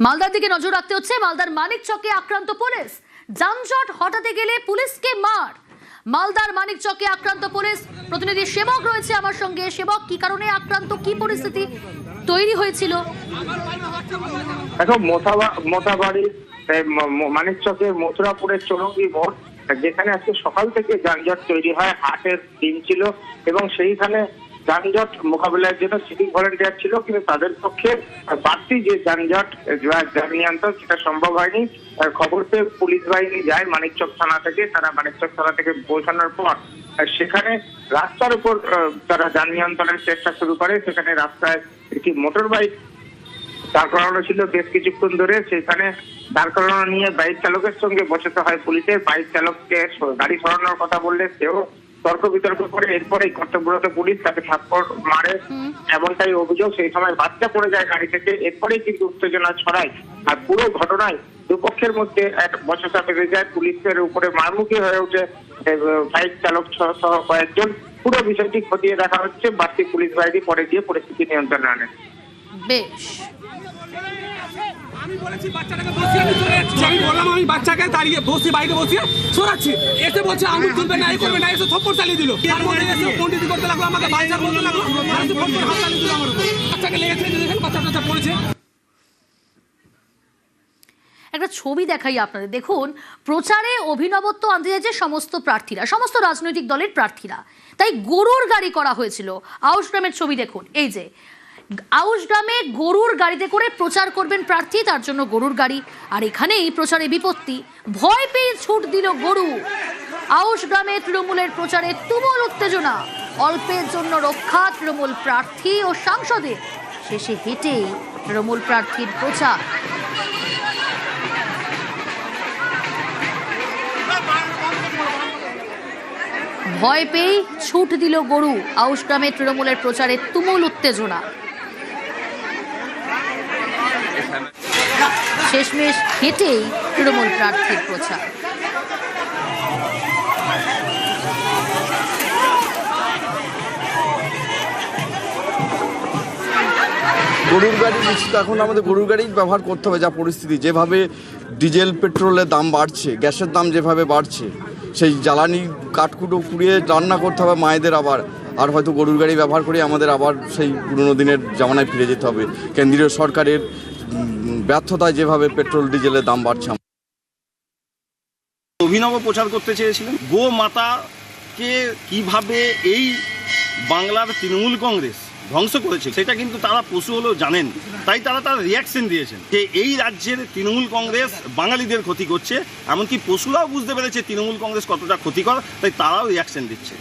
মালদার দিকে নজর রাখতে হচ্ছে। মালদার মানিকচকে আক্রান্ত পুলিশ, যানজট হটাতে গেলে পুলিশকে মার। মালদার মানিকচকে আক্রান্ত পুলিশ। প্রতিনিধি সেবক রয়েছে আমার সঙ্গে। সেবক, কি কারণে আক্রান্ত, কি পরিস্থিতি তৈরি হয়েছিল? দেখো, মোথাবাড়ি মানিকচকের মথুরাপুরের চৌরঙ্গি মোড়, যেখানে আজকে সকাল থেকে যানজট তৈরি হয়। হাটের দিন ছিল এবং সেইখানে যানজট মোকাবিলার জন্য সিভিক ভলেন্টিয়ার ছিল, কিন্তু তাদের পক্ষে বাড়তি যে যানজট নিয়ন্ত্রণ সেটা সম্ভব হয়নি। খবর পেয়ে পুলিশ বাহিনী যায় মানিকচক থানা থেকে। তারা মানিকচক থানা থেকে পৌঁছানোর পর সেখানে রাস্তার উপর তারা যান নিয়ন্ত্রণের চেষ্টা শুরু করে। সেখানে রাস্তায় একটি মোটর বাইক দাঁড় করানো ছিল বেশ কিছুক্ষণ ধরে। সেখানে দাঁড় করানো নিয়ে বাইক চালকের সঙ্গে বসাতে হয় পুলিশের। বাইক চালককে গাড়ি সরানোর কথা বললে সেও তর্ক বিতর্ক করে। এরপরেই কর্তব্যরত পুলিশ তাকে থাপ্পড় মারে, এমনটাই অভিযোগ। সেই সময় বাচ্চা পড়ে যায় গাড়ি থেকে। এরপরেই কিন্তু উত্তেজনা ছড়ায়। আর পুরো ঘটনায় দুপক্ষের মধ্যে এক বচসা বেঁধে যায়। পুলিশের উপরে মারমুখী হয়ে ওঠে বাইক চালক সহ কয়েকজন। পুরো বিষয়টি খতিয়ে দেখা হচ্ছে। বাড়তি পুলিশ বাহিনী পরে গিয়ে পরিস্থিতি নিয়ন্ত্রণে আনে। বেশ, আমি বলেছি বাচ্চাটাকে বসিয়ে আমি চলে যাচ্ছি। আমি বললাম আমি বাচ্চাকে দাঁড়িয়ে বসে বাইরে বসিয়ে সরাচ্ছি। এসে বলছে আঙুল তুলবে না, এই করবে না, এসে থপ্পড় চালিয়ে দিল। তারপরে এসে পন্ডিতি করতে লাগলো, আমাকে বাচ্চা বলতে লাগলো, এসে থপ্পড় হাত চালিয়ে দিল আমার উপর। বাচ্চাকে লেগেছে, দেখেন বাচ্চাটা পড়েছে। একটা ছবি দেখাই আপনাদের। দেখুন, প্রচারে অভিনবত্ব আনতে যাচ্ছে সমস্ত প্রার্থীরা, সমস্ত রাজনৈতিক দলের প্রার্থীরা। তাই গরুর গাড়ি করা হয়েছিল। আউশ গ্রামের ছবি দেখুন। এই যে আউশ গ্রামে গরুর গাড়িতে করে প্রচার করবেন প্রার্থী, তার জন্য গরুর গাড়ি। আর এখানেই প্রচারে বিপত্তি। ভয় পেয়ে ছুট দিল গরু। আউশ গ্রামে তৃণমূলের প্রচারে তুমুল উত্তেজনা। অল্পের জন্য রক্ষা তৃণমূল প্রার্থী ও সাংসদের। শেষে হেঁটেই তৃণমূল প্রার্থীর প্রচার। ভয় পেয়ে ছুট দিল গরু। আউশ গ্রামে তৃণমূলের প্রচারে তুমুল উত্তেজনা। শেষমেশ হেঁটেই তৃণমূল প্রার্থীর প্রচার। গরুর গাড়ি নিশ্চিত এখন আমাদের গরুর গাড়ি ব্যবহার করতে হবে। যা পরিস্থিতি, যেভাবে ডিজেল পেট্রোলের দাম বাড়ছে, গ্যাসের দাম যেভাবে বাড়ছে, সেই জ্বালানি কাঠকুটো পুড়িয়ে রান্না করতে হবে মায়েদের। আর হয়তো গরুর গাড়ি ব্যবহার করে আমাদের আবার সেই পুরনো দিনের জামানায় ফিরে যেতে হবে। কেন্দ্রীয় সরকারের ব্যর্থতায় যেভাবে পেট্রোল ডিজেলের দাম বাড়ছে। অভিনব প্রচার করতে চেয়েছিলেন গো মাতাকে কিভাবে এই বাংলার তৃণমূল কংগ্রেস ধ্বংস করেছে, সেটা কিন্তু তারা পশু হলেও জানেন। তাই তারা তার রিয়াকশন দিয়েছেন যে এই রাজ্যের তৃণমূল কংগ্রেস বাঙালিদের ক্ষতি করছে। এমনকি পশুরাও বুঝতে পেরেছে তৃণমূল কংগ্রেস কতটা ক্ষতিকর, তাই তারাও রিয়াকশন দিচ্ছে।